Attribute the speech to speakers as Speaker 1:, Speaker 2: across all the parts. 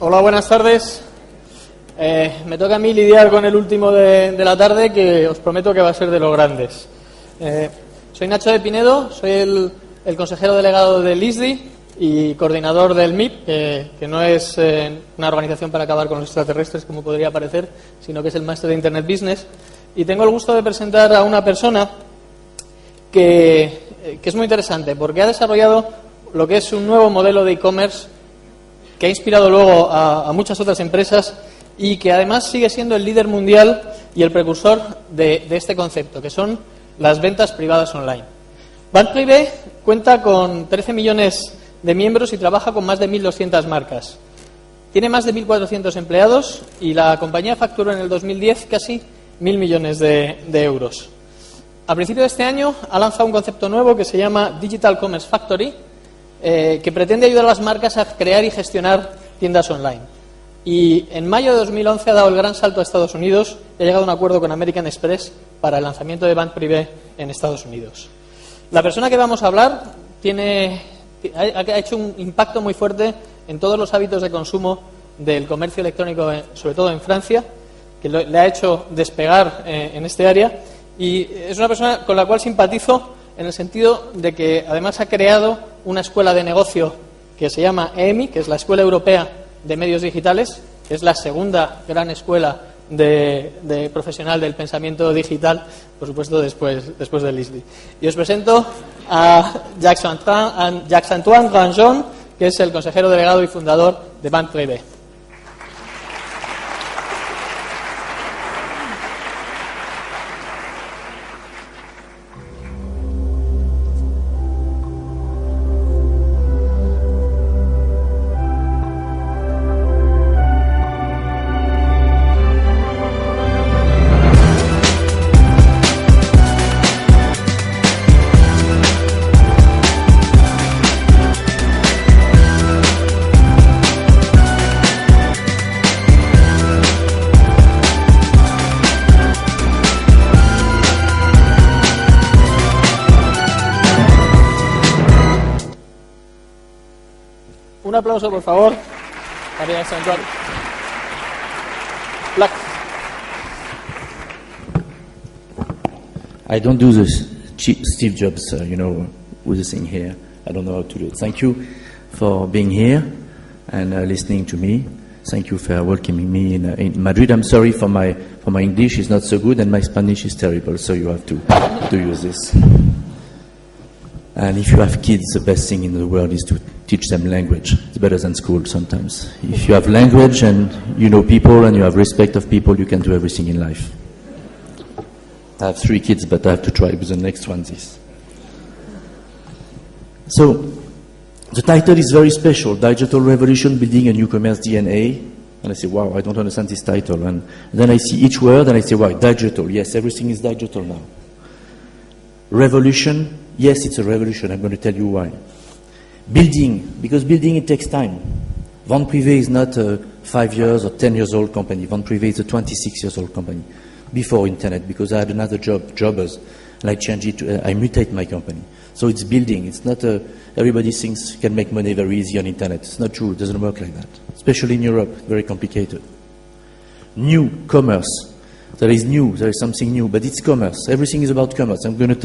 Speaker 1: Hola, buenas tardes. Me toca a mí lidiar con el último de la tarde, que os prometo que va a ser de los grandes. Soy Nacho de Pinedo, soy el consejero delegado del ISDI y coordinador del MIP, que no es una organización para acabar con los extraterrestres, como podría parecer, sino que es el máster de Internet Business. Y tengo el gusto de presentar a una persona que es muy interesante, porque ha desarrollado lo que es un nuevo modelo de e-commerce que ha inspirado luego a muchas otras empresas y que además sigue siendo el líder mundial y el precursor de este concepto, que son las ventas privadas online. vente-privee cuenta con 13 millones de miembros y trabaja con más de 1.200 marcas. Tiene más de 1.400 empleados y la compañía facturó en el 2010 casi 1.000 millones de euros. A principio de este año ha lanzado un concepto nuevo que se llama Digital Commerce Factory, que pretende ayudar a las marcas a crear y gestionar tiendas online. Y en mayo de 2011 ha dado el gran salto a Estados Unidos y ha llegado a un acuerdo con American Express para el lanzamiento de vente-privee en Estados Unidos. La persona que vamos a hablar ha hecho un impacto muy fuerte en todos los hábitos de consumo del comercio electrónico, sobre todo en Francia, que le ha hecho despegar en este área, y es una persona con la cual simpatizo en el sentido de que además ha creado una escuela de negocio que se llama EMI, que es la Escuela Europea de Medios Digitales, que es la segunda gran escuela de profesional del pensamiento digital, por supuesto después del ISDI. Y os presento a Jacques-Antoine Granjon, que es el consejero delegado y fundador de vente-privee. Un aplauso, por favor, para Jacques-Antoine.
Speaker 2: I don't do the Steve Jobs, with the thing here. I don't know how to do it. Thank you for being here and listening to me. Thank you for welcoming me in Madrid. I'm sorry for my English is not so good and my Spanish is terrible, so you have to use this. And if you have kids, the best thing in the world is to teach them language. It's better than school sometimes. If you have language and you know people and you have respect of people, you can do everything in life. I have 3 kids, but I have to try with the next one this. So, the title is very special, Digital Revolution, Building a New Commerce DNA. And I say, wow, I don't understand this title. And then I see each word and I say, wow, digital. Yes, everything is digital now. Revolution. Yes, it's a revolution. I'm going to tell you why. Building, because building, it takes time. vente-privee is not a 5 years or 10 years old company. vente-privee is a 26 years old company before internet, because I had another jobbers, and I changed it, I mutate my company. So it's building. It's not everybody thinks can make money very easy on internet. It's not true. It doesn't work like that. Especially in Europe, very complicated. New commerce. There is something new, but it's commerce. Everything is about commerce. I'm going to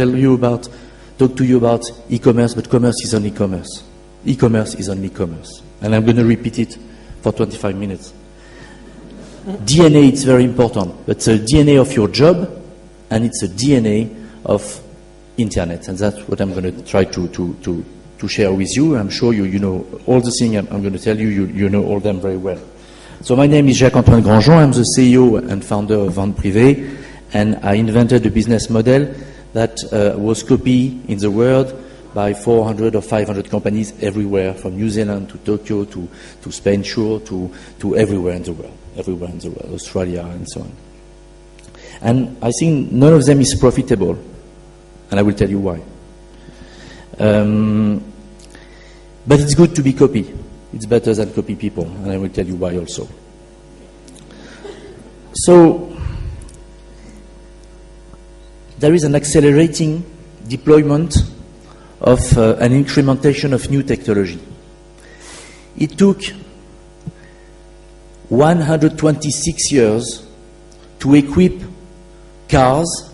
Speaker 2: talk to you about e-commerce, but commerce is only commerce. E-commerce is only commerce. And I'm going to repeat it for 25 minutes. DNA, it's very important. It's a DNA of your job, and it's a DNA of internet. And that's what I'm going to try to share with you. I'm sure you know all the things I'm going to tell you, you know all them very well. So my name is Jacques-Antoine Granjon. I'm the CEO and founder of vente-privee, and I invented a business model that was copied in the world by 400 or 500 companies everywhere, from New Zealand to Tokyo to Spain, sure, to everywhere in the world, Australia and so on. And I think none of them is profitable, and I will tell you why. But it's good to be copied. It's better than copy people, and I will tell you why also. So, there is an accelerating deployment of an incrementation of new technology. It took 126 years to equip cars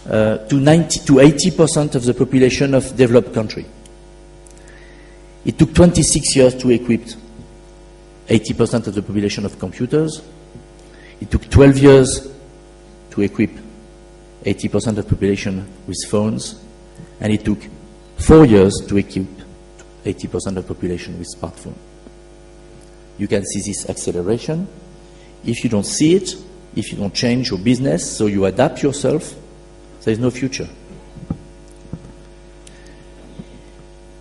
Speaker 2: to 80% of the population of developed country. It took 26 years to equip 80% of the population of computers. It took 12 years to equip 80% of the population with phones. And it took 4 years to equip 80% of the population with smartphones. You can see this acceleration. If you don't see it, if you don't change your business, so you adapt yourself, there is no future.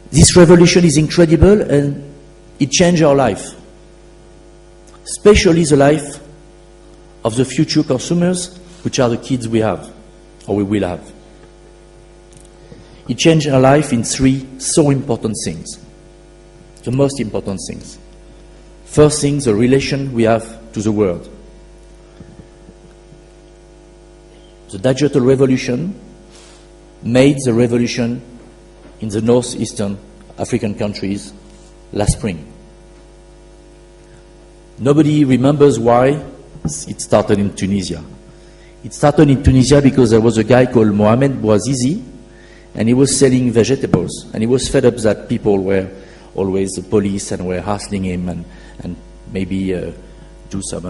Speaker 2: This revolution is incredible and it changed our life, especially the life of the future consumers, which are the kids we have, or we will have. It changed our life in 3 so important things, the most important things. First thing, the relation we have to the world. The digital revolution made the revolution in the northeastern African countries last spring. Nobody remembers why it started in Tunisia. It started in Tunisia because there was a guy called Mohamed Bouazizi, and he was selling vegetables, and he was fed up that people were always the police and were hassling him and maybe do some,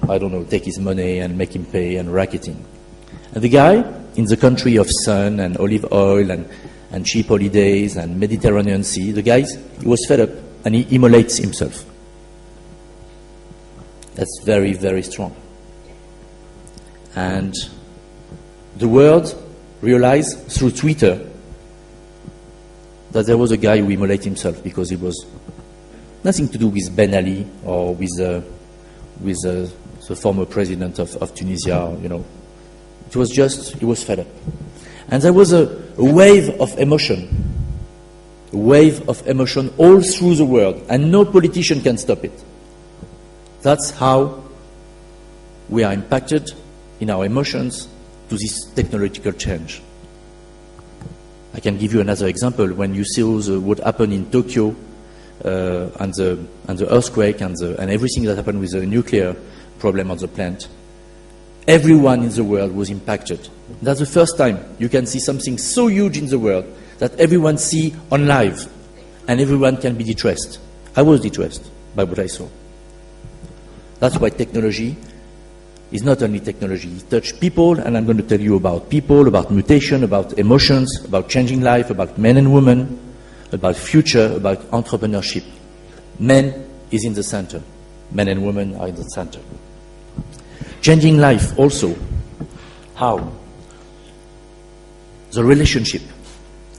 Speaker 2: I don't know, take his money and make him pay and racketing. And the guy, in the country of sun and olive oil and cheap holidays and Mediterranean Sea, the guy, he was fed up and he immolates himself. That's very, very strong. And the world realized through Twitter that there was a guy who immolated himself because it was nothing to do with Ben Ali or with the former president of Tunisia, you know. It was just, he was fed up. And there was a wave of emotion all through the world, and no politician can stop it. That's how we are impacted in our emotions to this technological change. I can give you another example. When you saw what happened in Tokyo and the earthquake and everything that happened with the nuclear problem on the plant, everyone in the world was impacted. That's the first time you can see something so huge in the world that everyone see on live, and everyone can be distressed. I was distressed by what I saw. That's why technology is not only technology. It touches people, and I'm going to tell you about people, about mutation, about emotions, about changing life, about men and women, about future, about entrepreneurship. Men is in the center. Men and women are in the center. Changing life also. How? The relationship.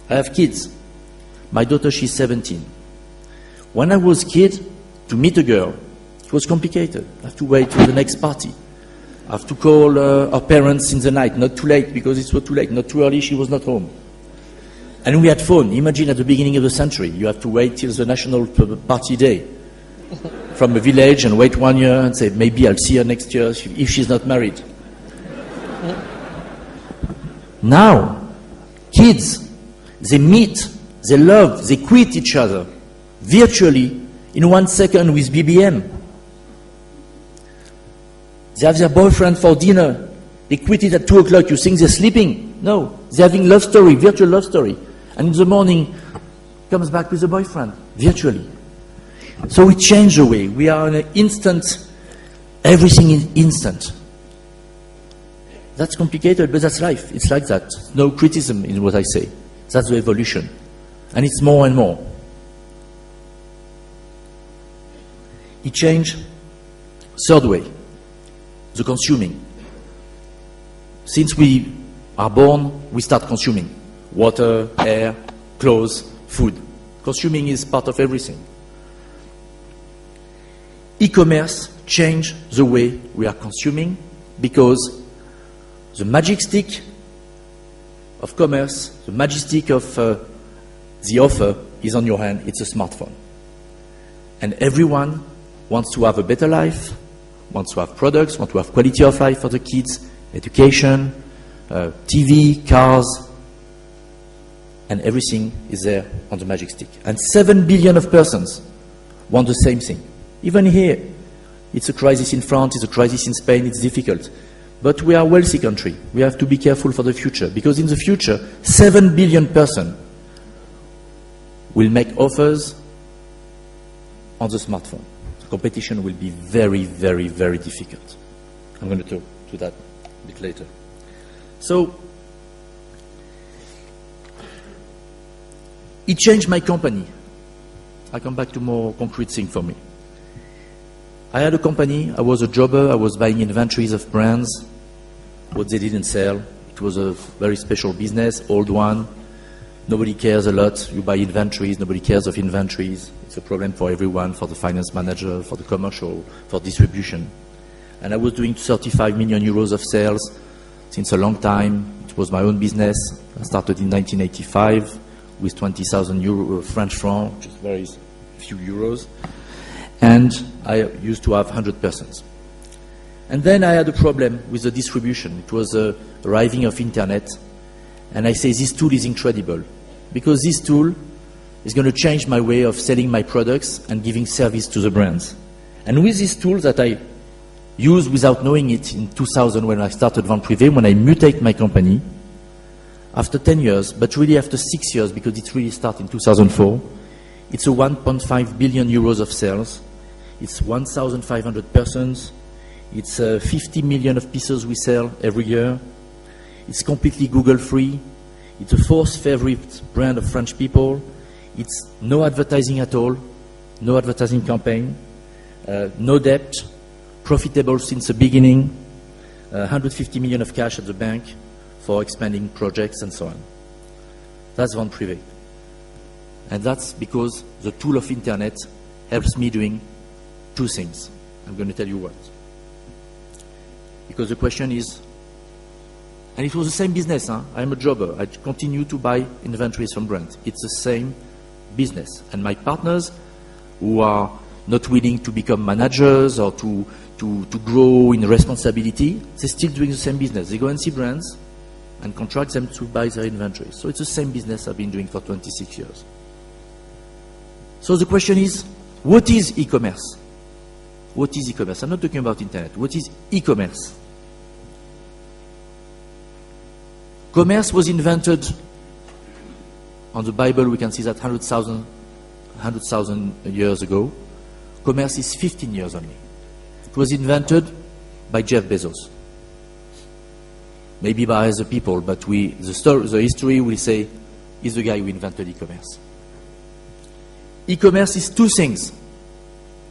Speaker 2: I have kids. My daughter, she's 17. When I was a kid, to meet a girl, it was complicated. I have to wait for the next party. I have to call our parents in the night, not too late because it was too late, not too early, she was not home. And we had phone. Imagine at the beginning of the century, you have to wait till the national party day from a village and wait 1 year and say, maybe I'll see her next year if she's not married. Now, kids, they meet, they love, they quit each other virtually in 1 second with BBM. They have their boyfriend for dinner. They quit it at 2 o'clock. You think they're sleeping? No. They're having love story, virtual love story. And in the morning, comes back with a boyfriend, virtually. So we change the way. We are in an instant, everything is instant. That's complicated, but that's life. It's like that. No criticism in what I say. That's the evolution. And it's more and more. It changed. Third way, the consuming. Since we are born, we start consuming. Water, air, clothes, food. Consuming is part of everything. E-commerce changed the way we are consuming because the magic stick of commerce, the magic stick of the offer is on your hand. It's a smartphone. And everyone wants to have a better life, wants to have products, wants to have quality of life for the kids, education, TV, cars, and everything is there on the magic stick. And 7 billion of persons want the same thing. Even here, It's a crisis in France, it's a crisis in Spain, it's difficult. But we are a wealthy country. We have to be careful for the future, because in the future, 7 billion persons will make offers on the smartphone. The competition will be very, very, very difficult. I'm going to talk to that a bit later. So, it changed my company. I come back to more concrete thing for me. I had a company, I was a jobber, I was buying inventories of brands, what they didn't sell. It was a very special business, old one. Nobody cares a lot. You buy inventories, nobody cares of inventories. It's a problem for everyone, for the finance manager, for the commercial, for distribution. And I was doing 35 million euros of sales since a long time. It was my own business. I started in 1985 with 20,000 French francs, which is very few euros. And I used to have 100 persons. And then I had a problem with the distribution. It was the arriving of internet. And I say, this tool is incredible, because this tool is going to change my way of selling my products and giving service to the brands. And with this tool that I used without knowing it in 2000 when I started vente-privee, when I mutate my company, after 10 years, but really after 6 years, because it really started in 2004, it's a 1.5 billion euros of sales. It's 1,500 persons. It's 50 million of pieces we sell every year. It's completely Google free. It's the fourth favorite brand of French people. It's no advertising at all, no advertising campaign, no debt, profitable since the beginning, 150 million of cash at the bank for expanding projects and so on. That's vente-privee. And that's because the tool of internet helps me doing two things. I'm going to tell you what. Because the question is, and it was the same business, I'm a jobber. I continue to buy inventories from brands. It's the same business. And my partners who are not willing to become managers or to grow in responsibility, they're still doing the same business. They go and see brands and contract them to buy their inventories. So it's the same business I've been doing for 26 years. So the question is, what is e-commerce? What is e-commerce? I'm not talking about internet. What is e-commerce? Commerce was invented, on the Bible we can see that 100,000 years ago. Commerce is 15 years only. It was invented by Jeff Bezos. Maybe by other people, but the history will say, he's the guy who invented e-commerce. E-commerce is two things.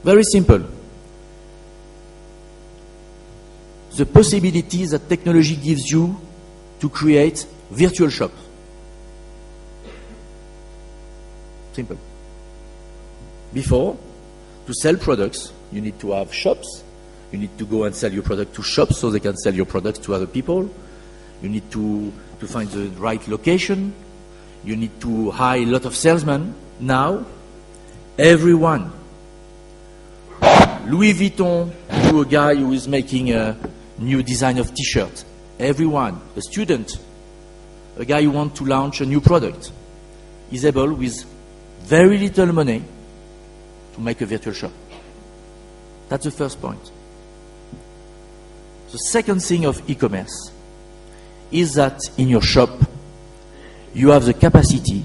Speaker 2: Very simple. The possibilities that technology gives you to create virtual shops. Simple. Before, to sell products, you need to have shops. You need to go and sell your product to shops so they can sell your products to other people. You need to find the right location. You need to hire a lot of salesmen. Now, everyone, Louis Vuitton, to a guy who is making a new design of t-shirt. Everyone, a student, a guy who wants to launch a new product, is able with very little money to make a virtual shop. That's the first point. The second thing of e-commerce is that in your shop, you have the capacity,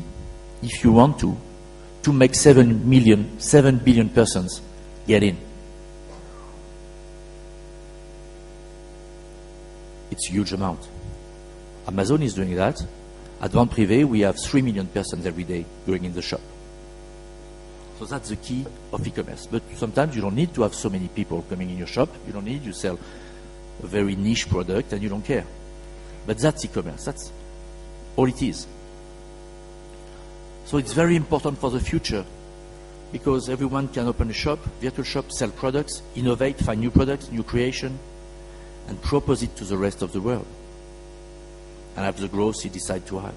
Speaker 2: if you want to make 7 billion persons get in. It's a huge amount. Amazon is doing that. At vente-privee, we have 3 million persons every day going in the shop. So that's the key of e-commerce. But sometimes you don't need to have so many people coming in your shop. You don't need, you sell a very niche product and you don't care. But that's e-commerce. That's all it is. So it's very important for the future because everyone can open a shop, virtual shop, sell products, innovate, find new products, new creation, and propose it to the rest of the world. And have the growth you decide to have.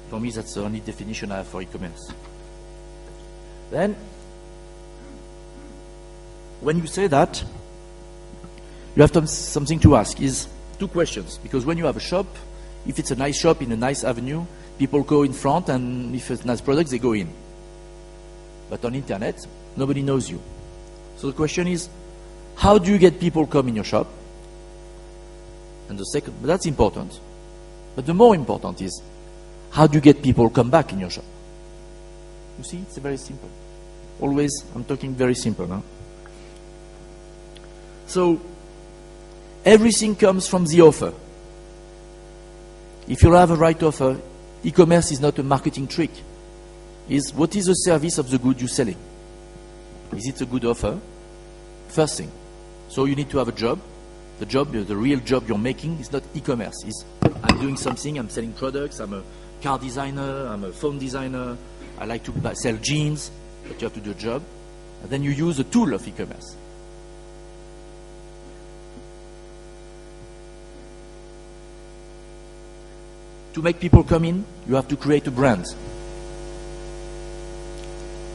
Speaker 2: For me, that's the only definition I have for e-commerce. Then, when you say that, you have something to ask. Is two questions. Because when you have a shop, if it's a nice shop in a nice avenue, people go in front, and if it's a nice product, they go in. But on internet, nobody knows you. So the question is, how do you get people come in your shop? And the second, but that's important. But the more important is, how do you get people come back in your shop? You see, it's very simple. Always, I'm talking very simple now. So, everything comes from the offer. If you have a right offer, e-commerce is not a marketing trick. It's what is the service of the good you're selling? Is it a good offer? First thing. So you need to have a job. The job, the real job you're making is not e-commerce. It's I'm doing something, I'm selling products, I'm a car designer, I'm a phone designer, I like to sell jeans, but you have to do a job. And then you use a tool of e-commerce. To make people come in, you have to create a brand.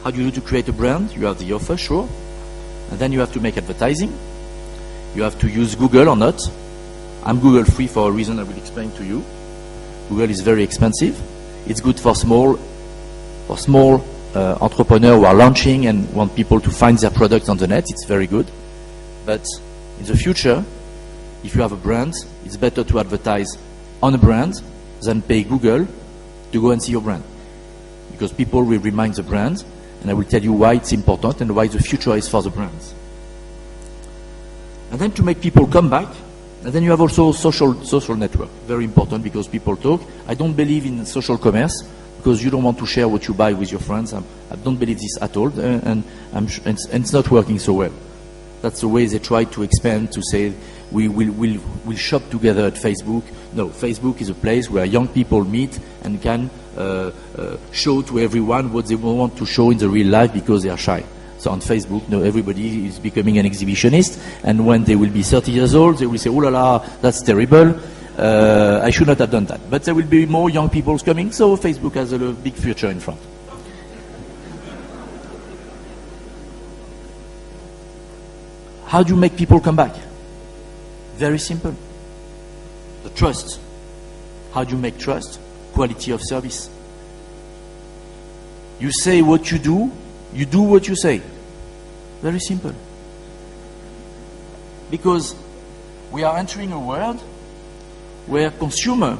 Speaker 2: How do you do to create a brand? You have the offer, sure. And then you have to make advertising. You have to use Google or not. I'm Google free for a reason I will explain to you. Google is very expensive. It's good for small entrepreneurs who are launching and want people to find their products on the net. It's very good. But in the future, if you have a brand, it's better to advertise on a brand than pay Google to go and see your brand. Because people will remind the brand, and I will tell you why it's important and why the future is for the brands. And then to make people come back, and then you have also social network. Very important because people talk. I don't believe in social commerce because you don't want to share what you buy with your friends. I don't believe this at all, and it's not working so well. That's the way they try to expand, to say we'll shop together at Facebook. No, Facebook is a place where young people meet and can show to everyone what they want to show in the real life because they are shy. So on Facebook, no, everybody is becoming an exhibitionist, and when they will be 30 years old, they will say, "Oh la la, that's terrible. I should not have done that." But there will be more young people coming, so Facebook has a big future in front. How do you make people come back? Very simple. The trust. How do you make trust? Quality of service. You say what you do what you say. Very simple. Because we are entering a world where consumer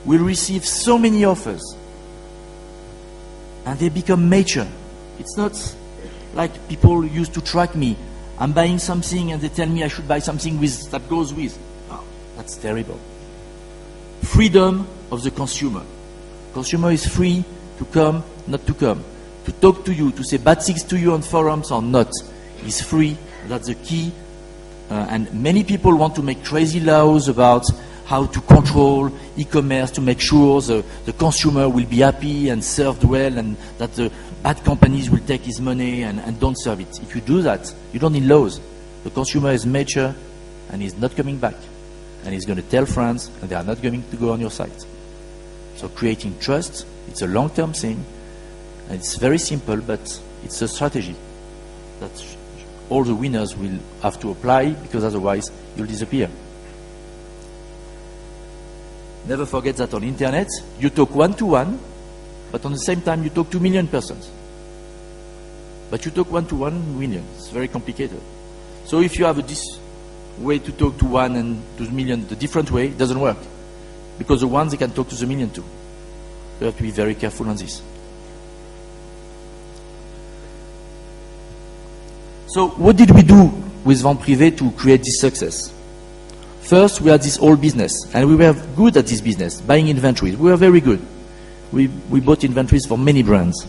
Speaker 2: will receive so many offers and they become mature. It's not like people used to track me. I'm buying something and they tell me I should buy something that goes with. Oh, that's terrible. Freedom of the consumer. Consumer is free to come, not to come. To talk to you, to say bad things to you on forums or not, is free. That's the key. And many people want to make crazy laws about how to control e-commerce to make sure the consumer will be happy and served well, and that the bad companies will take his money and don't serve it. If you do that, you don't need laws. The consumer is mature and he's not coming back. And he's going to tell friends, and they are not going to go on your site. So creating trust, it's a long-term thing. And it's very simple, but it's a strategy that all the winners will have to apply, because otherwise you'll disappear. Never forget that on internet, you talk one-to-one, but on the same time you talk to 1 million persons. But you talk one-to-1 million. It's very complicated. So if you have this way to talk to 1 and to 1 million, the different way, it doesn't work. Because the ones they can talk to the 1 million too. You have to be very careful on this. So what did we do with vente-privee to create this success? First, we had this old business, and we were good at this business, buying inventories. We were very good. We bought inventories for many brands.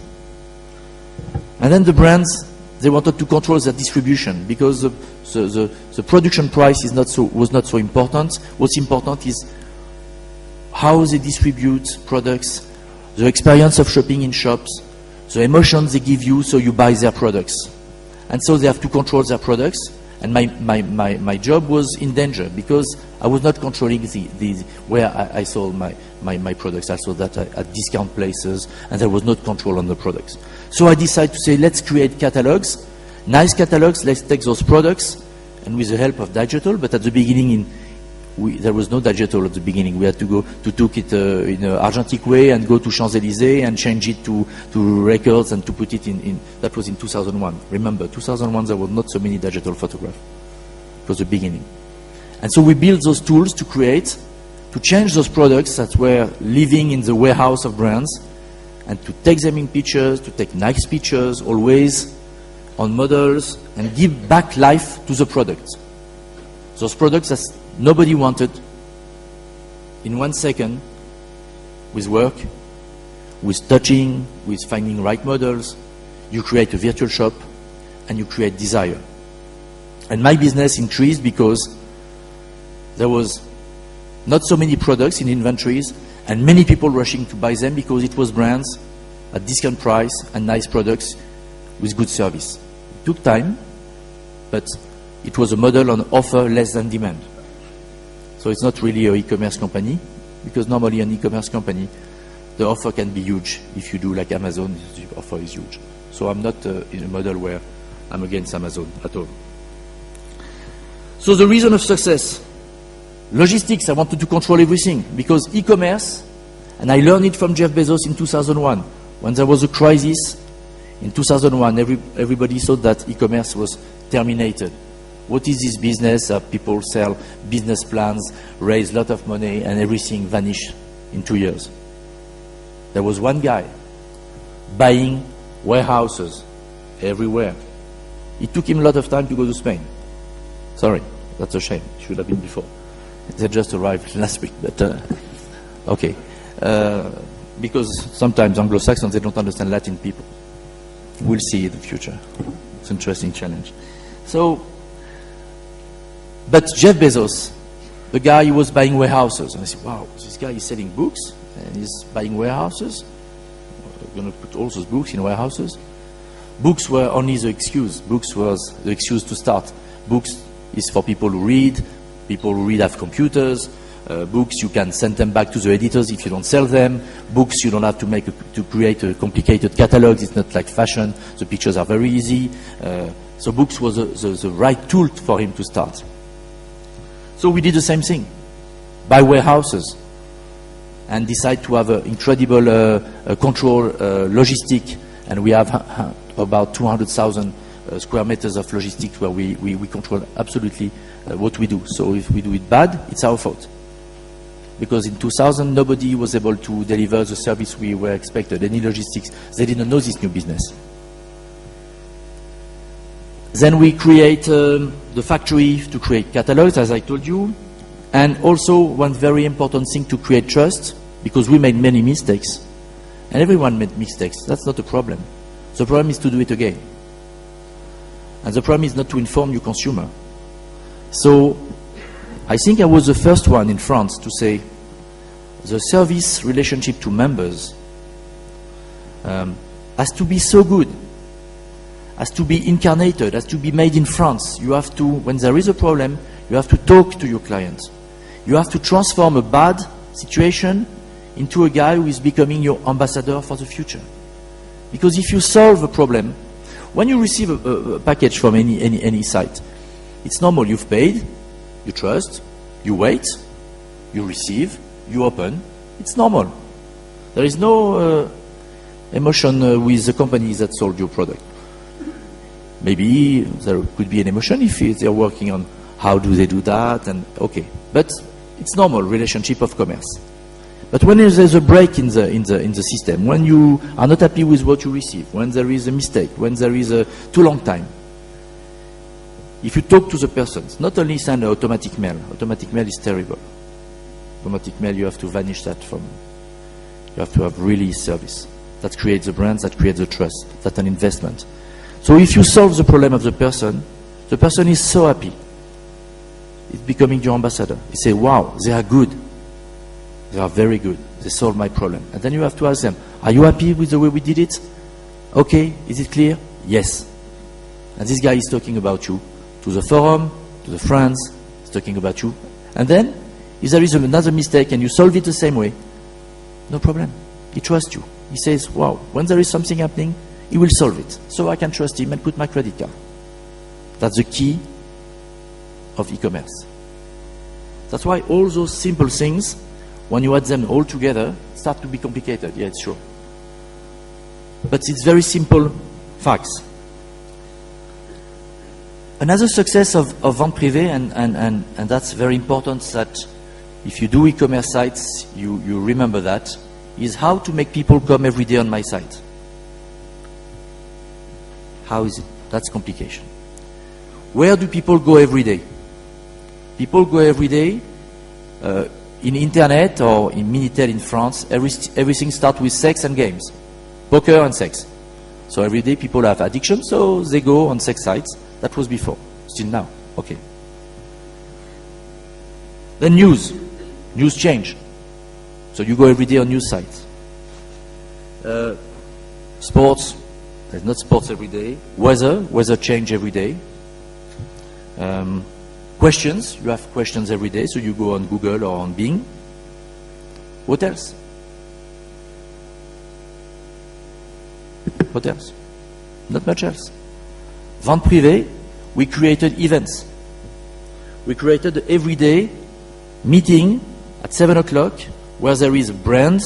Speaker 2: And then the brands, they wanted to control their distribution, because the production price was not so important. What's important is how they distribute products, the experience of shopping in shops, the emotions they give you so you buy their products. And so they have to control their products, and my job was in danger, because I was not controlling where I sold my products. I sold that at discount places, and there was not control on the products. So I decided to say, let's create catalogs, nice catalogs, let's take those products, and with the help of digital, but at the beginning there was no digital at the beginning. We had to go to took it in an argentic way and go to Champs-Élysées and change it to records and to put it in. That was in 2001. Remember, 2001 there were not so many digital photographs. It was the beginning. And so we built those tools to create, to change those products that were living in the warehouse of brands and to take them in pictures, to take nice pictures, always on models, and give back life to the product. Those products that nobody wanted, in 1 second, with work, with touching, with finding right models, you create a virtual shop and you create desire. And my business increased because there was not so many products in inventories and many people rushing to buy them because it was brands at discount price and nice products with good service. It took time, but it was a model on offer less than demand. So it's not really an e-commerce company, because normally an e-commerce company, the offer can be huge. If you do like Amazon, the offer is huge. So I'm not in a model where I'm against Amazon at all. So the reason of success, logistics, I wanted to control everything, because e-commerce, and I learned it from Jeff Bezos in 2001, when there was a crisis. In 2001, everybody thought that e-commerce was terminated. What is this business? People sell business plans, raise a lot of money, and everything vanished in 2 years. There was one guy buying warehouses everywhere. It took him a lot of time to go to Spain. Sorry, that's a shame. It should have been before. They just arrived last week, but okay. Because sometimes Anglo-Saxons, they don't understand Latin people. We'll see in the future. It's an interesting challenge. So, but Jeff Bezos, the guy who was buying warehouses, and I said, wow, this guy is selling books and he's buying warehouses. We're going to put all those books in warehouses. Books were only the excuse. Books was the excuse to start. Books is for people who read. People who read have computers. Books, you can send them back to the editors if you don't sell them. Books, you don't have to create a complicated catalog. It's not like fashion. The pictures are very easy. So books was the right tool for him to start. So we did the same thing. Buy warehouses and decide to have an incredible control logistic. And we have about 200,000 square meters of logistics where we control absolutely what we do. So if we do it bad, it's our fault. Because in 2000, nobody was able to deliver the service we were expected. Any logistics, they didn't know this new business. Then we create the factory to create catalogs, as I told you. And also one very important thing to create trust, because we made many mistakes. And everyone made mistakes. That's not a problem. The problem is to do it again. And the problem is not to inform your consumer. So I think I was the first one in France to say the service relationship to members has to be so good, has to be incarnated, has to be made in France. You have to, when there is a problem, you have to talk to your client. You have to transform a bad situation into a guy who is becoming your ambassador for the future. Because if you solve a problem, when you receive a package from any site, it's normal. You've paid, you trust, you wait, you receive, you open. It's normal. There is no emotion with the companies that sold your product. Maybe there could be an emotion if they're working on how do they do that, and okay. But it's normal relationship of commerce. But when there's a break in the system, when you are not happy with what you receive, when there is a mistake, when there is a too long time, if you talk to the persons, not only send an automatic mail. Automatic mail is terrible. Automatic mail, you have to vanish that from. You have to have really service. That creates the brands, that creates the trust. That's an investment. So if you solve the problem of the person is so happy. It's becoming your ambassador. You say, wow, they are good. They are very good. They solved my problem. And then you have to ask them, are you happy with the way we did it? Okay, is it clear? Yes. And this guy is talking about you to the forum, to the friends, he's talking about you. And then, if there is another mistake and you solve it the same way, no problem. He trusts you. He says, wow, when there is something happening, he will solve it. So I can trust him and put my credit card. That's the key of e-commerce. That's why all those simple things, when you add them all together, start to be complicated. Yeah, it's true. But it's very simple facts. Another success of vente-privee, and that's very important, that if you do e-commerce sites, you remember that, is how to make people come every day on my site. How is it? That's complication. Where do people go every day? People go every day in internet or in Minitel in France. Everything starts with sex and games, poker and sex. So every day people have addiction, so they go on sex sites. That was before, still now. Okay. Then news change. So you go every day on news sites. Sports, there's not sports every day. Weather change every day. Questions, you have questions every day, so you go on Google or on Bing. What else? What else? Not much else. Vente-privee, we created events. We created an everyday meeting at 7 o'clock where there is a brand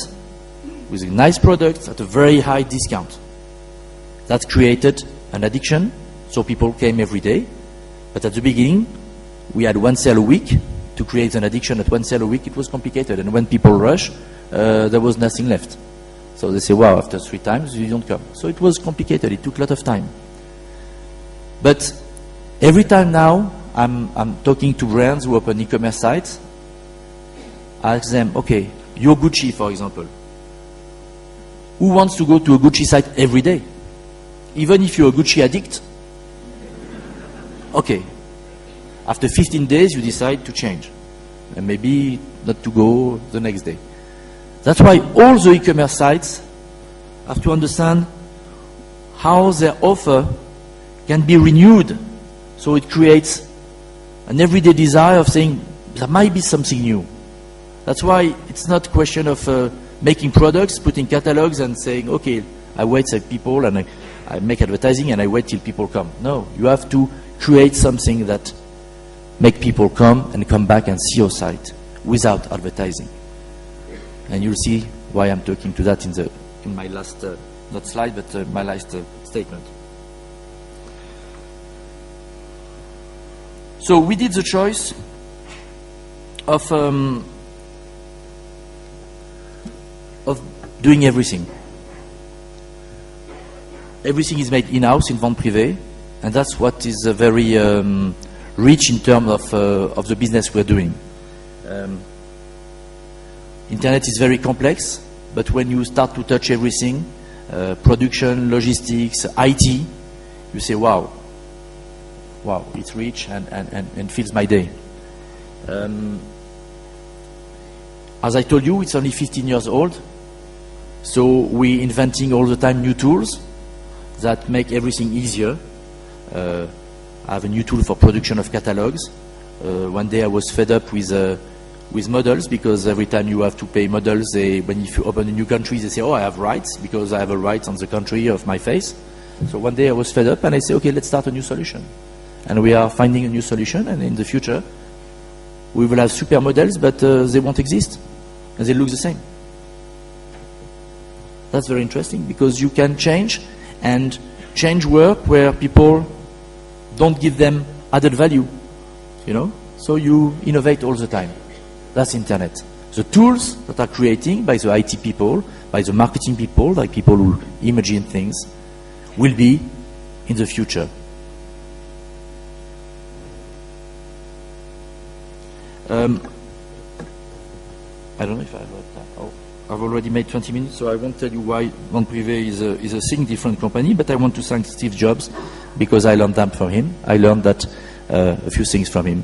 Speaker 2: with a nice product at a very high discount. That created an addiction, so people came every day. But at the beginning, we had one sale a week. To create an addiction at one sale a week, it was complicated. And when people rush, there was nothing left. So they say, wow, after 3 times, you don't come. So it was complicated. It took a lot of time. But every time now, I'm talking to brands who open e-commerce sites. I ask them, okay, you're Gucci, for example. Who wants to go to a Gucci site every day? Even if you're a Gucci addict? Okay. After 15 days, you decide to change. And maybe not to go the next day. That's why all the e-commerce sites have to understand how their offer can be renewed. So it creates an everyday desire of saying, there might be something new. That's why it's not a question of making products, putting catalogs and saying, okay, I wait till people and I make advertising and I wait till people come. No, you have to create something that make people come and come back and see your site without advertising. And you'll see why I'm talking to that in my last, not slide, but my last statement. So we did the choice of doing everything. Everything is made in-house in vente-privee, and that's what is very rich in terms of the business we're doing. Internet is very complex, but when you start to touch everything, production, logistics, IT, you say, wow, it's rich and fills my day. As I told you, it's only 15 years old, so we're inventing all the time new tools that make everything easier. I have a new tool for production of catalogs. One day I was fed up with models, because every time you have to pay models, if you open a new country, they say, oh, I have rights, because I have a right on the country of my face. So one day I was fed up and I said, okay, let's start a new solution. And we are finding a new solution, and in the future we will have super models, but they won't exist and they look the same. That's very interesting, because you can change and change work where people don't give them added value, so you innovate all the time. That's internet. The tools that are creating by the IT people, by the marketing people, by people who imagine things, will be in the future. I don't know if I have time. Oh, I've already made 20 minutes, so I won't tell you why vente-privee is a thing different company, but I want to thank Steve Jobs, because I learned that from him. I learned that a few things from him.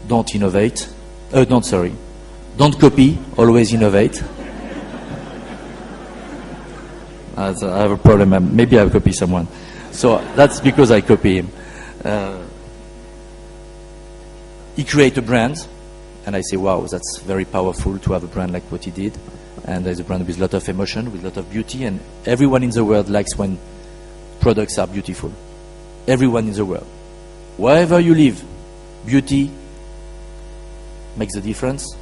Speaker 2: Don't innovate. Don't copy, always innovate. I have a problem. Maybe I've copied someone. So that's because I copy him. He created a brand, and I say, wow, that's very powerful to have a brand like what he did. And there's a brand with a lot of emotion, with a lot of beauty, and everyone in the world likes when products are beautiful. Everyone in the world. Wherever you live, beauty makes the difference,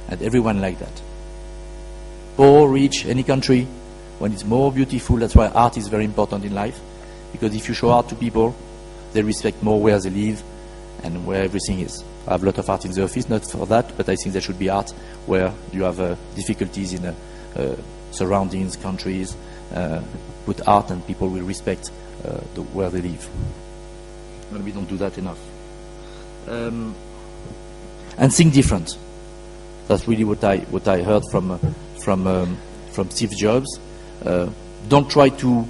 Speaker 2: and everyone like that. Poor, rich, any country, when it's more beautiful, that's why art is very important in life, because if you show art to people, they respect more where they live and where everything is. I have a lot of art in the office, not for that, but I think there should be art where you have difficulties in surroundings, countries. Put art and people will respect where they live. And we don't do that enough. And think different. That's really what I heard from Steve Jobs. Don't try to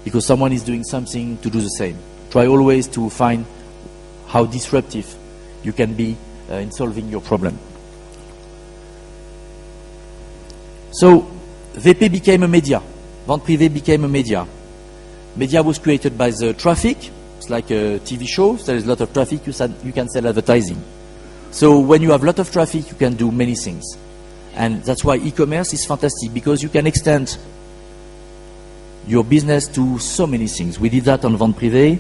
Speaker 2: because someone is doing something, to do the same. Try always to find how disruptive you can be in solving your problem. So VP became a media. Vente-privee became a media. Media was created by the traffic. It's like a TV show. If there is a lot of traffic, you can sell advertising. So when you have a lot of traffic, you can do many things. And that's why e-commerce is fantastic, because you can extend your business to so many things. We did that on vente-privee.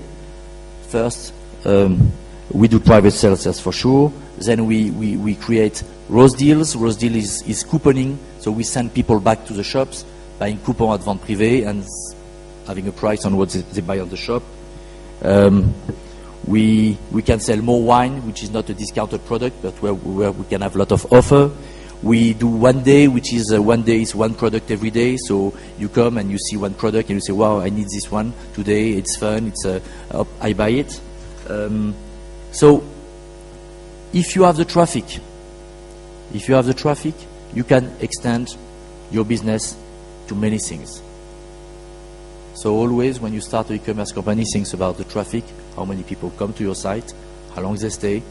Speaker 2: First, we do private sales, that's for sure. Then we create rose deals. Rose deal is couponing. So we send people back to the shops, buying coupon at vente-privee and having a price on what they buy on the shop. We can sell more wine, which is not a discounted product, but where we can have a lot of offer. We do one day, which is one day is one product every day. So you come and you see one product and you say, wow, I need this one today. It's fun. I buy it. So if you have the traffic, you can extend your business to many things. So always when you start an e-commerce company, think about the traffic, how many people come to your site, how long they stay,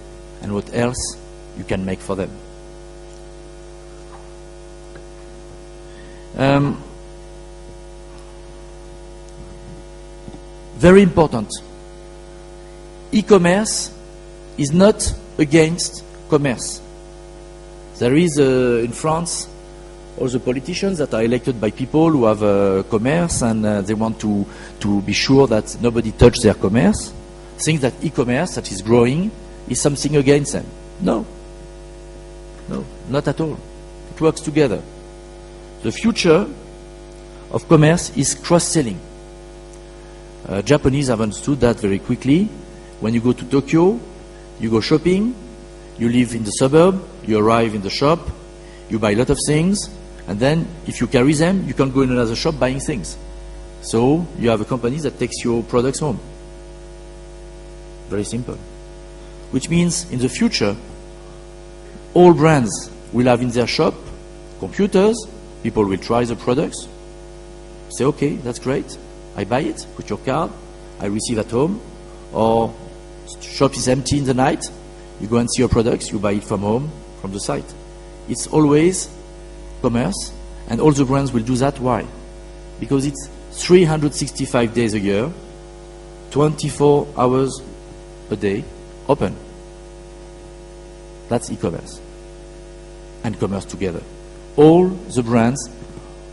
Speaker 2: and what else you can make for them. Very important. E-commerce is not against commerce. There is in France all the politicians that are elected by people who have commerce, and they want to be sure that nobody touches their commerce, think that e-commerce that is growing is something against them. No, not at all. It works together. The future of commerce is cross-selling. Japanese have understood that very quickly. When you go to Tokyo, you go shopping, you live in the suburb, you arrive in the shop, you buy a lot of things, and then if you carry them, you can go in another shop buying things. So you have a company that takes your products home. Very simple. Which means in the future, all brands will have in their shop computers. People will try the products, say, okay, that's great, I buy it, put your card, I receive at home, or shop is empty in the night, you go and see your products, you buy it from home, from the site. It's always commerce, and all the brands will do that. Why? Because it's 365 days a year, 24 hours a day, open. That's e-commerce and commerce together. All the brands,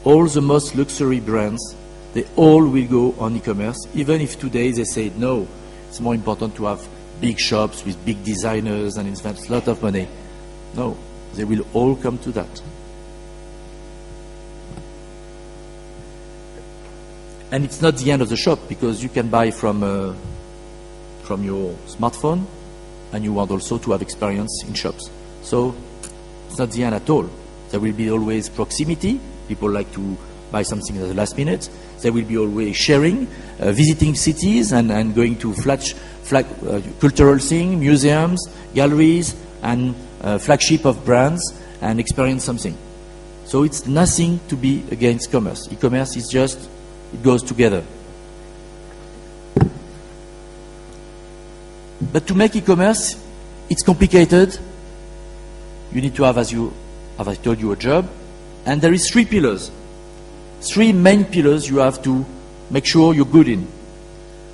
Speaker 2: all the most luxury brands, they all will go on e-commerce, even if today they say, no, it's more important to have big shops with big designers and invest a lot of money. No, they will all come to that. And it's not the end of the shop, because you can buy from your smartphone, and you want also to have experience in shops. So it's not the end at all. There will be always proximity. People like to buy something at the last minute. There will be always sharing, visiting cities and going to cultural things, museums, galleries, and flagship of brands, and experience something. So it's nothing to be against commerce. E-commerce is just, it goes together. But to make e-commerce, it's complicated. You need to have, as I told you, a job. And there is 3 pillars. 3 main pillars you have to make sure you're good in,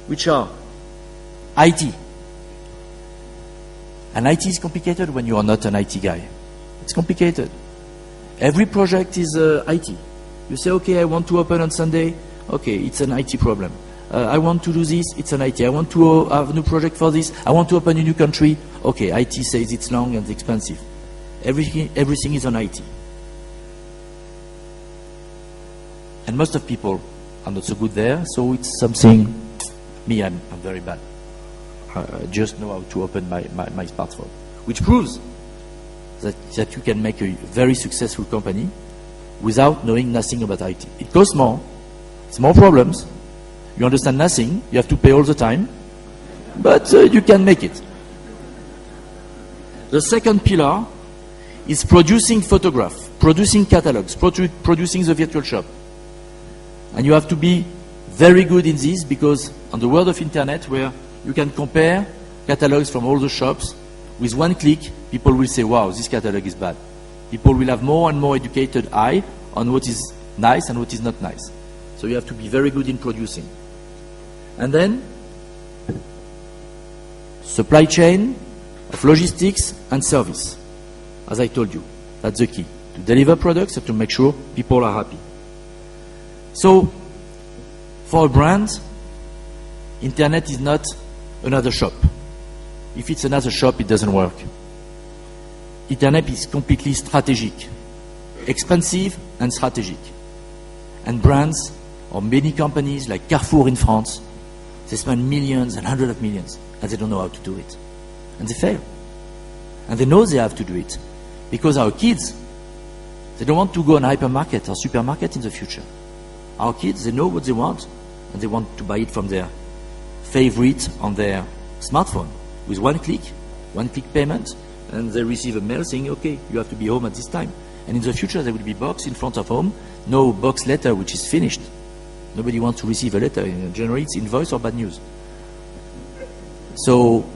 Speaker 2: which are IT. And IT is complicated when you are not an IT guy. It's complicated. Every project is IT. You say, okay, I want to open on Sunday. Okay, it's an IT problem. I want to do this, it's an IT. I want to have a new project for this. I want to open a new country. Okay, IT says it's long and expensive. Everything is on IT. And most of people are not so good there, so it's something, me, I'm very bad. I just know how to open my smartphone. Which proves that you can make a very successful company without knowing nothing about IT. It costs more, it's more problems, you understand nothing, you have to pay all the time, but you can make it. The second pillar is producing photographs, producing catalogs, producing the virtual shop. And you have to be very good in this, because on the world of internet, where you can compare catalogs from all the shops, with one click, people will say, wow, this catalog is bad. People will have more and more educated eye on what is nice and what is not nice. So you have to be very good in producing. And then, supply chain of logistics and service. As I told you, that's the key. To deliver products and to make sure people are happy. So, for a brand, internet is not another shop. If it's another shop, it doesn't work. Internet is completely strategic, expensive and strategic. And brands, or many companies like Carrefour in France, they spend millions and hundreds of millions, and they don't know how to do it. And they fail. And they know they have to do it. Because our kids, they don't want to go on a hypermarket or supermarket in the future. Our kids, they know what they want, and they want to buy it from their favorite on their smartphone. With one click payment, and they receive a mail saying, okay, you have to be home at this time. And in the future, there will be box in front of home, no box letter which is finished. Nobody wants to receive a letter. Generally, it's invoice or bad news. So,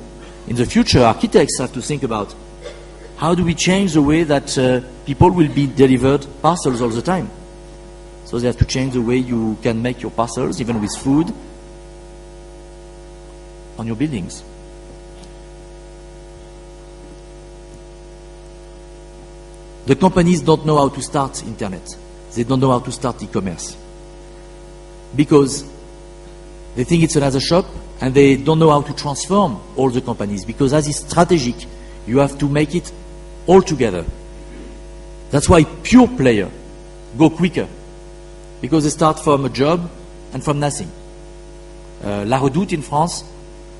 Speaker 2: in the future, architects have to think about how do we change the way that people will be delivered parcels all the time. So they have to change the way you can make your parcels, even with food, on your buildings. The companies don't know how to start internet. They don't know how to start e-commerce. Because they think it's another shop, and they don't know how to transform all the companies. Because as is strategic, you have to make it all together. That's why pure players go quicker. Because they start from a job and from nothing. La Redoute in France,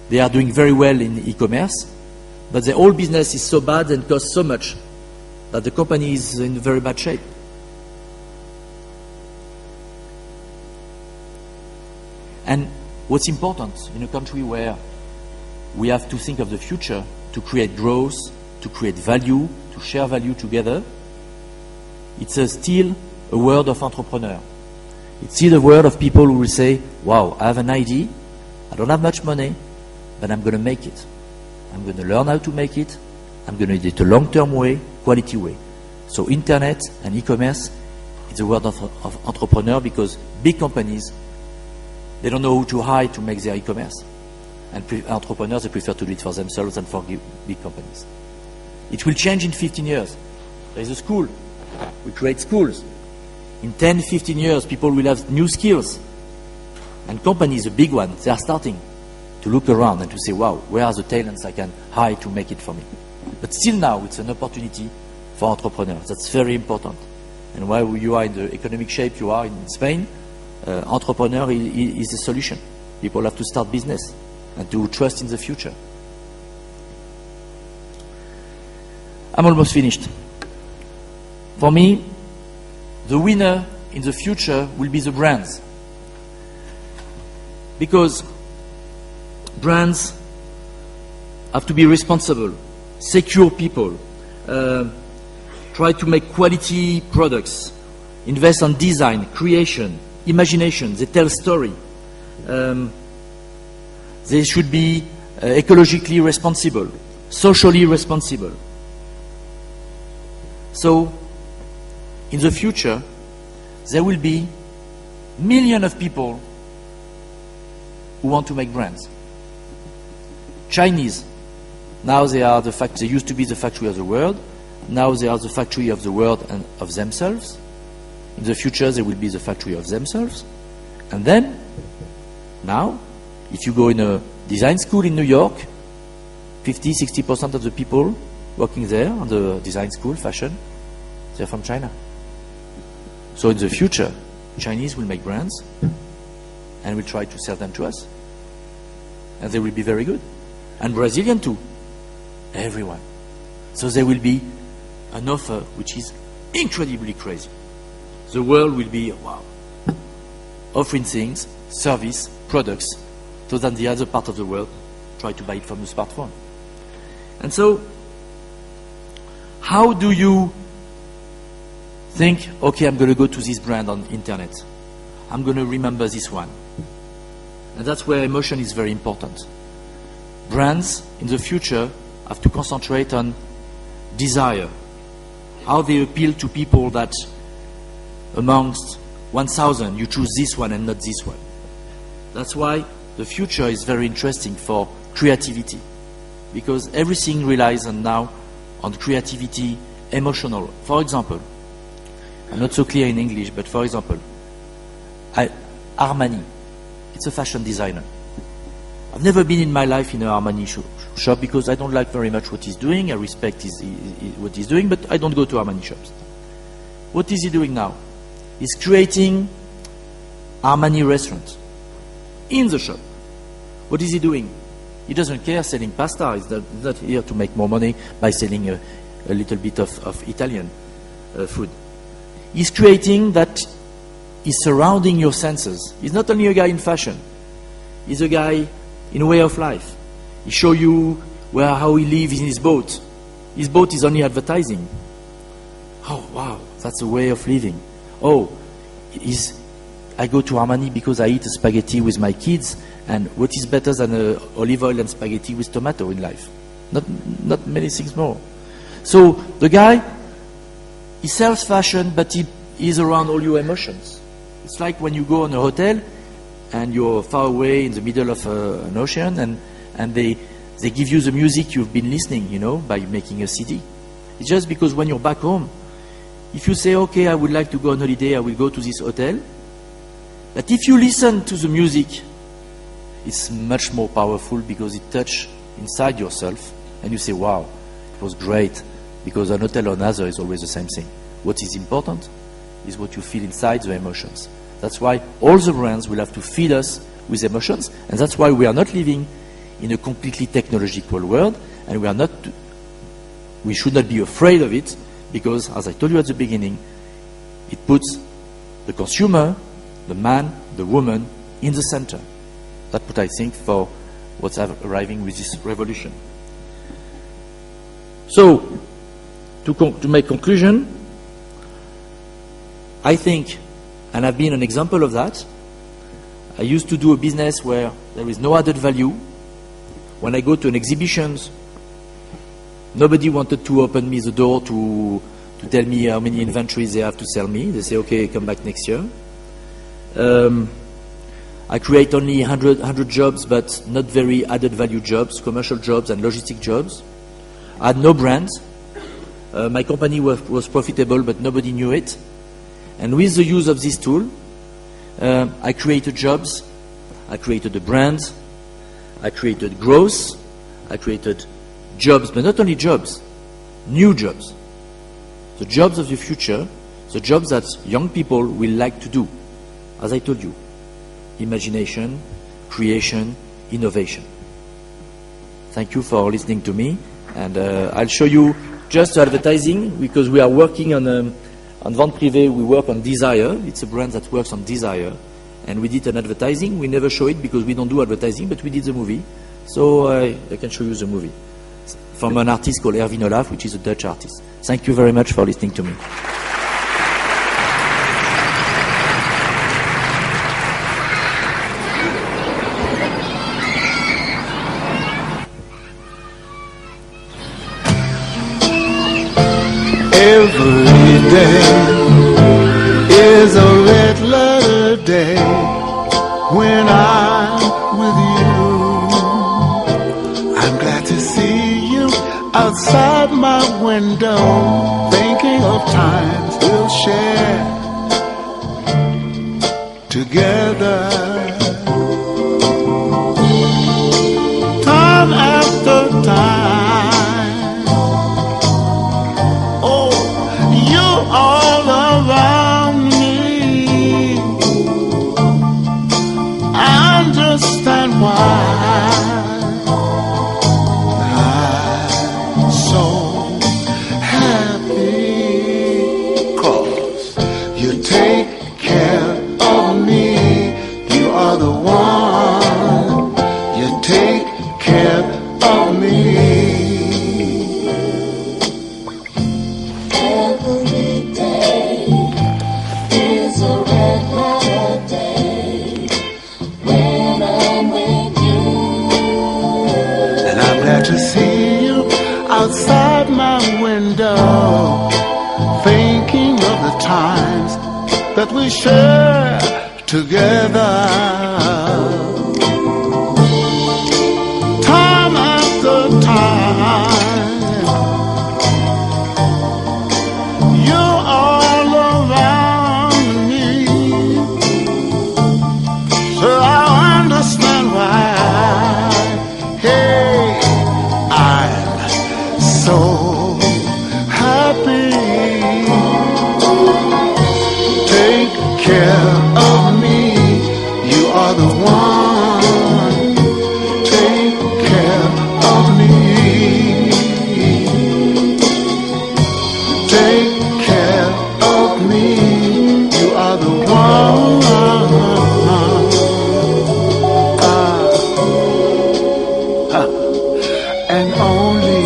Speaker 2: they are doing very well in e-commerce, but their whole business is so bad and costs so much that the company is in very bad shape. And what's important in a country where we have to think of the future to create growth, to create value, to share value together, it's still a world of entrepreneurs. It's still a world of people who will say, wow, I have an idea, I don't have much money, but I'm going to make it. I'm going to learn how to make it. I'm going to do it a long-term way, quality way. So internet and e-commerce is a world of entrepreneurs, because big companies, they don't know who to hire to make their e-commerce. And entrepreneurs, they prefer to do it for themselves than for big companies. It will change in 15 years. There is a school. We create schools. In 10, 15 years, people will have new skills. And companies, the big ones, they are starting to look around and to say, wow, where are the talents I can hire to make it for me? But still now, it's an opportunity for entrepreneurs. That's very important. And while you are in the economic shape you are in Spain, entrepreneur is the solution. People have to start business and to trust in the future. I'm almost finished. For me, the winner in the future will be the brands. Because brands have to be responsible, secure people, try to make quality products, invest on design, creation, imagination. They tell story. They should be ecologically responsible, socially responsible. So, in the future, there will be millions of people who want to make brands. Chinese, now they are they used to be the factory of the world. Now they are the factory of the world and of themselves. In the future, they will be the factory of themselves. And then, Now, if you go in a design school in New York, 50-60% of the people working there on the design school, fashion, they're from China. So in the future, Chinese will make brands and will try to sell them to us. And they will be very good. And Brazilian too. Everyone. So there will be an offer which is incredibly crazy. The world will be, wow, offering things, service, products, so that the other part of the world try to buy it from the smartphone. And so, how do you think, okay, I'm going to go to this brand on internet. I'm going to remember this one. And that's where emotion is very important. Brands in the future have to concentrate on desire. How they appeal to people that amongst 1,000 you choose this one and not this one. That's why the future is very interesting for creativity. Because everything relies on now on creativity, emotional. For example, I'm not so clear in English, but for example, Armani, it's a fashion designer. I've never been in my life in an Armani shop because I don't like very much what he's doing. I respect what he's doing, but I don't go to Armani shops. What is he doing now? He's creating Armani restaurants in the shop. What is he doing? He doesn't care selling pasta. He's not here to make more money by selling a little bit of Italian food. He's creating that is surrounding your senses. He's not only a guy in fashion. He's a guy in a way of life. He show you how he lives in his boat. His boat is only advertising. Oh, wow, that's a way of living. Oh, I go to Armani because I eat a spaghetti with my kids, and what is better than olive oil and spaghetti with tomato in life? Not many things more. So the guy, he sells fashion, but he is around all your emotions. It's like when you go on a hotel and you're far away in the middle of an ocean, and they give you the music you've been listening, by making a CD. It's just because when you're back home, if you say, okay, I would like to go on holiday, I will go to this hotel. But if you listen to the music, it's much more powerful because it touches inside yourself, and you say, wow, it was great, because an hotel or another is always the same thing. What is important is what you feel inside, the emotions. That's why all the brands will have to feed us with emotions, and that's why we are not living in a completely technological world, and we should not be afraid of it, because, as I told you at the beginning, it puts the consumer, the man, the woman, in the center. That's what I think for what's arriving with this revolution. So, to make conclusion, I think, and I've been an example of that, I used to do a business where there is no added value. When I go to an exhibition, nobody wanted to open me the door to tell me how many inventories they have to sell me. They say, okay, come back next year. I create only 100 jobs, but not very added value jobs, commercial jobs and logistic jobs. I had no brand. My company was profitable, but nobody knew it. And with the use of this tool, I created jobs, I created a brand, I created growth, I created jobs, but not only jobs, new jobs. The jobs of the future, the jobs that young people will like to do. As I told you, imagination, creation, innovation. Thank you for listening to me, and I'll show you just advertising, because we are working on vente-privee. We work on desire. It's a brand that works on desire, and we did an advertising. We never show it because we don't do advertising, but we did the movie, so I can show you the movie from an artist called Erwin Olaf, which is a Dutch artist. Thank you very much for listening to me.
Speaker 3: Every day is a red letter day when I'm with you. I'm glad to see you outside my window, thinking of times we'll share together. share together. Time after time, you're all around me, so I understand why. Hey, I'm so happy. Take care of me, you are the one. Take care of me. Take care of me, you are the one. And only.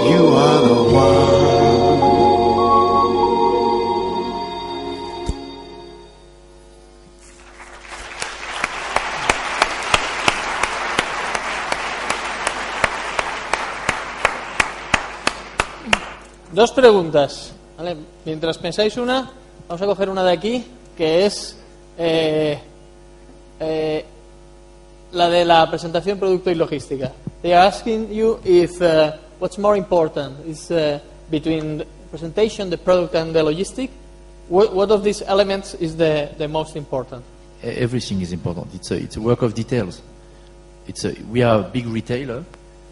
Speaker 3: You are the one.
Speaker 1: Dos preguntas, ¿vale? Mientras pensáis una, vamos a coger una de aquí, que es la de la presentación, producto y logística. They are asking you if what's more important is between the presentation, the product, and the logistic. What of these elements is the most important?
Speaker 2: Everything is important. It's a work of details. We are a big retailer,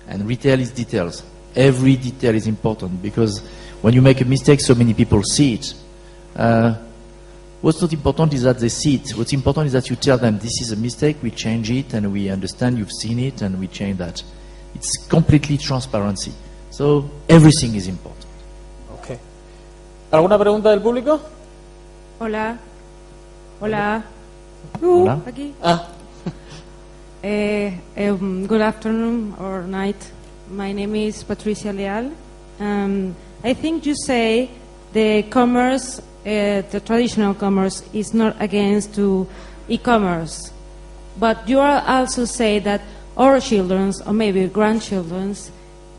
Speaker 2: and retail is details. Every detail is important, because when you make a mistake, so many people see it. What's not important is that they see it. What's important is that you tell them, this is a mistake, we change it, and we understand you've seen it, and we change that. It's completely transparency. So everything is important.
Speaker 1: Okay. ¿Alguna pregunta del público?
Speaker 4: Hola. Hola.
Speaker 2: Hola.
Speaker 4: Aquí.
Speaker 1: Ah,
Speaker 4: Good afternoon or night. My name is Patricia Leal. I think you say the commerce, the traditional commerce, is not against to e-commerce, but you are also say that our children or maybe grandchildren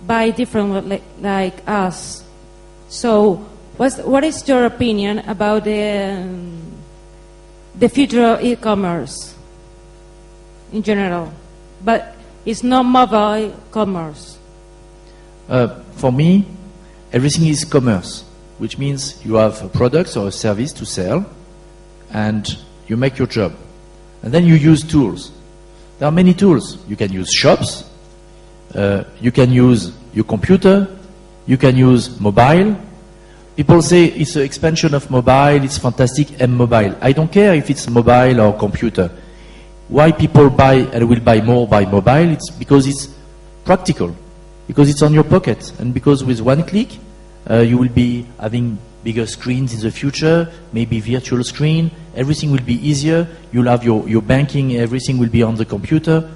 Speaker 4: buy differently like us. So, what is your opinion about the future of e-commerce in general? But it's not mobile commerce.
Speaker 2: For me, everything is commerce, which means you have a product or a service to sell, and you make your job. And then you use tools. There are many tools. You can use shops, you can use your computer, you can use mobile. People say it's an expansion of mobile, it's fantastic, and mobile. I don't care if it's mobile or computer. Why people buy and will buy more by mobile? It's because it's practical, because it's on your pocket, and because with one click you will be having bigger screens in the future, maybe virtual screen, everything will be easier. You'll have your banking, everything will be on the computer,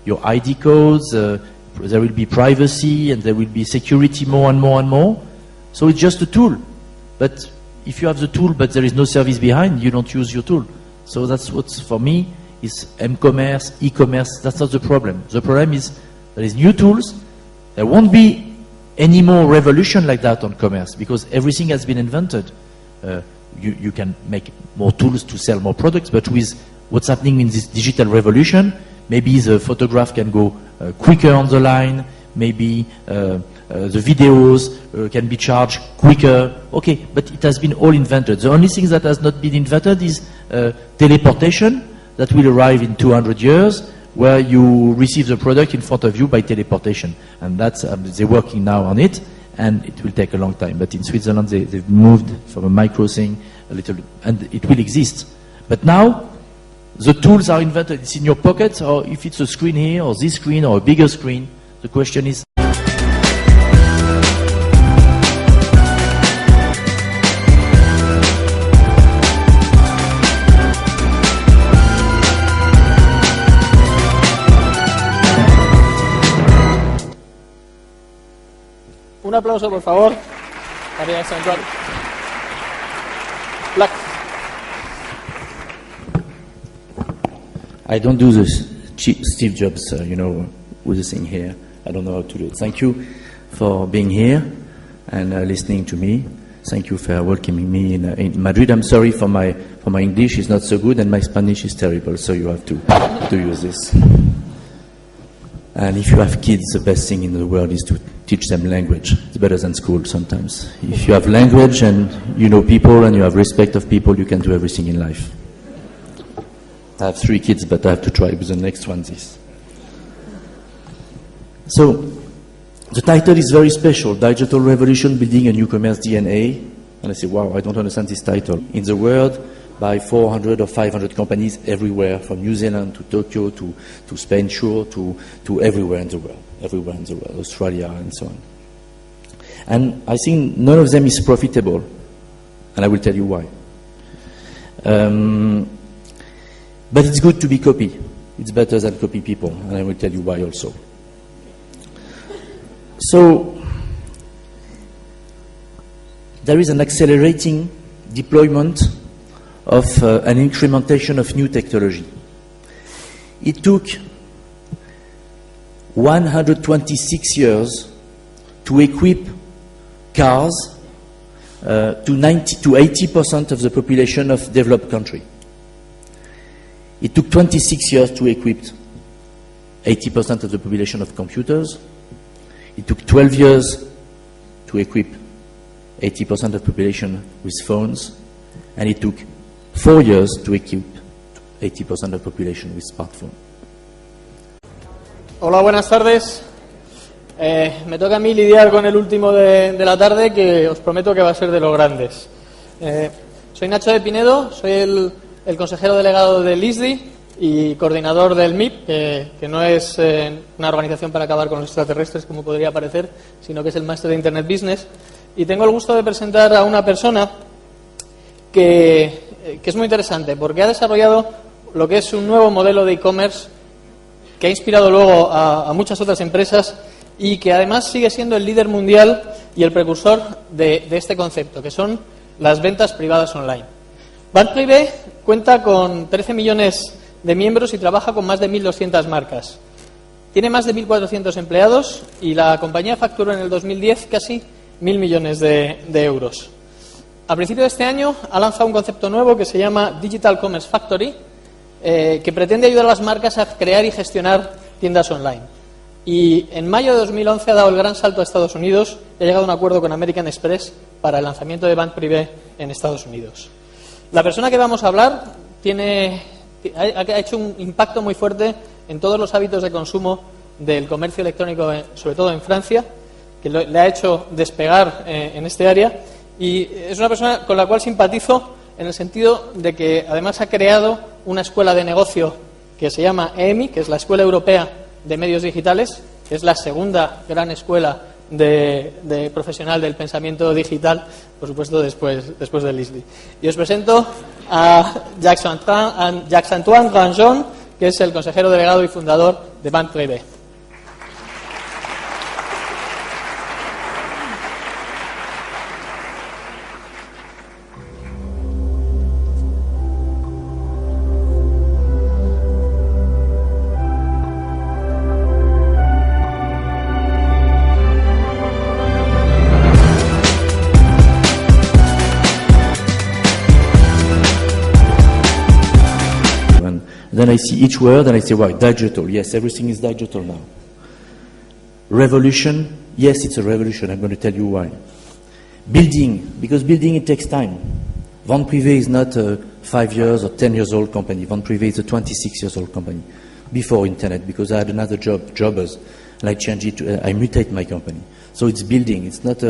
Speaker 2: your ID codes, there will be privacy, and there will be security more and more and more. So it's just a tool. But if you have the tool but there is no service behind, you don't use your tool. So that's what's, for me, is m-commerce, e-commerce. That's not the problem. The problem is there is new tools. There won't be any more revolution like that on commerce, because everything has been invented. You can make more tools to sell more products, but with what's happening in this digital revolution, maybe the photograph can go quicker on the line, maybe the videos can be charged quicker. Okay, but it has been all invented. The only thing that has not been invented is teleportation, that will arrive in 200 years, where you receive the product in front of you by teleportation. And that's, they're working now on it, and it will take a long time. But in Switzerland, they've moved from a micro thing a little, and it will exist. But now, the tools are invented. It's in your pocket, or if it's a screen here, or this screen, or a bigger screen, the question is,
Speaker 1: un aplauso, por favor. María Santuario. Black.
Speaker 2: I don't do this Steve Jobs, with the thing here. I don't know how to do it. Thank you for being here and listening to me. Thank you for welcoming me in Madrid. I'm sorry for my English is not so good and my Spanish is terrible, so you have to use this. And if you have kids, the best thing in the world is to teach them language. It's better than school sometimes. If you have language and you know people and you have respect of people, you can do everything in life. I have 3 kids, but I have to try with the next one this. So, the title is very special, Digital Revolution, Building a New Commerce DNA. And I say, wow, I don't understand this title. In the world, by 400 or 500 companies everywhere, from New Zealand to Tokyo to Spain, sure, to everywhere in the world, Australia and so on. And I think none of them is profitable, and I will tell you why. But it's good to be copied. It's better than copy people, and I will tell you why also. So, there is an accelerating deployment of an incrementation of new technology. It took 126 years to equip cars to 80% of the population of developed country. It took 26 years to equip 80% of the population of computers. It took 12 years to equip 80% of the population with phones, and it took 4 years to equip 80% of the population with smartphones.
Speaker 1: Hola, buenas tardes. Me toca a mí lidiar con el último de la tarde, que os prometo que va a ser de los grandes. Soy Nacho de Pinedo, soy el consejero delegado del ISDI y coordinador del MIP, que no es una organización para acabar con los extraterrestres, como podría parecer, sino que es el máster de Internet Business. Y tengo el gusto de presentar a una persona que es muy interesante, porque ha desarrollado lo que es un nuevo modelo de e-commerce que ha inspirado luego a muchas otras empresas y que además sigue siendo el líder mundial y el precursor de este concepto, que son las ventas privadas online. vente-privee cuenta con 13 millones de miembros y trabaja con más de 1.200 marcas. Tiene más de 1.400 empleados y la compañía facturó en el 2010 casi 1.000 millones de euros. A principio de este año ha lanzado un concepto nuevo que se llama Digital Commerce Factory, que pretende ayudar a las marcas a crear y gestionar tiendas online. Y en mayo de 2011 ha dado el gran salto a Estados Unidos y ha llegado a un acuerdo con American Express para el lanzamiento de vente-privee en Estados Unidos. La persona que vamos a hablar ha hecho un impacto muy fuerte en todos los hábitos de consumo del comercio electrónico, sobre todo en Francia, que le ha hecho despegar en este área, y es una persona con la cual simpatizo en el sentido de que además ha creado una escuela de negocio que se llama EMI, que es la Escuela Europea de Medios Digitales, que es la segunda gran escuela de profesional del pensamiento digital, por supuesto después del ISDI. Y os presento a Jacques-Antoine Granjon, que es el consejero delegado y fundador de vente-privee.
Speaker 2: Then I see each word and I say, right, digital. Yes, everything is digital now. Revolution. Yes, it's a revolution. I'm going to tell you why. Building. Because building, it takes time. Vente-privee is not a 5 years or 10 years old company. Vente-privee is a 26 years old company. Before internet, because I had another jobbers. And I change it I mutate my company. So it's building. It's not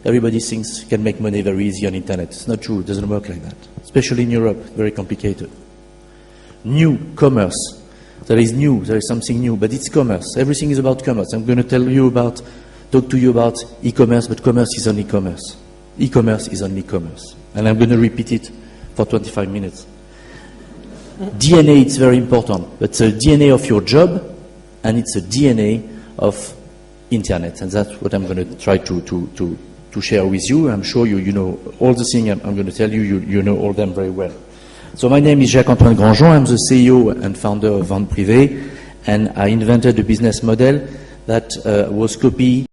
Speaker 2: everybody thinks can make money very easy on internet. It's not true. It doesn't work like that. Especially in Europe, very complicated. New commerce. There is something new, but it's commerce. Everything is about commerce. I'm going to talk to you about e-commerce, but commerce is only commerce. E-commerce is only commerce. And I'm going to repeat it for 25 minutes. DNA, it's very important. It's a DNA of your job, and it's a DNA of internet. And that's what I'm going to try to share with you. I'm sure you know all the things I'm going to tell you, you know all them very well. So my name is Jacques-Antoine Granjon. I'm the CEO and founder of vente-privee, and I invented a business model that was copied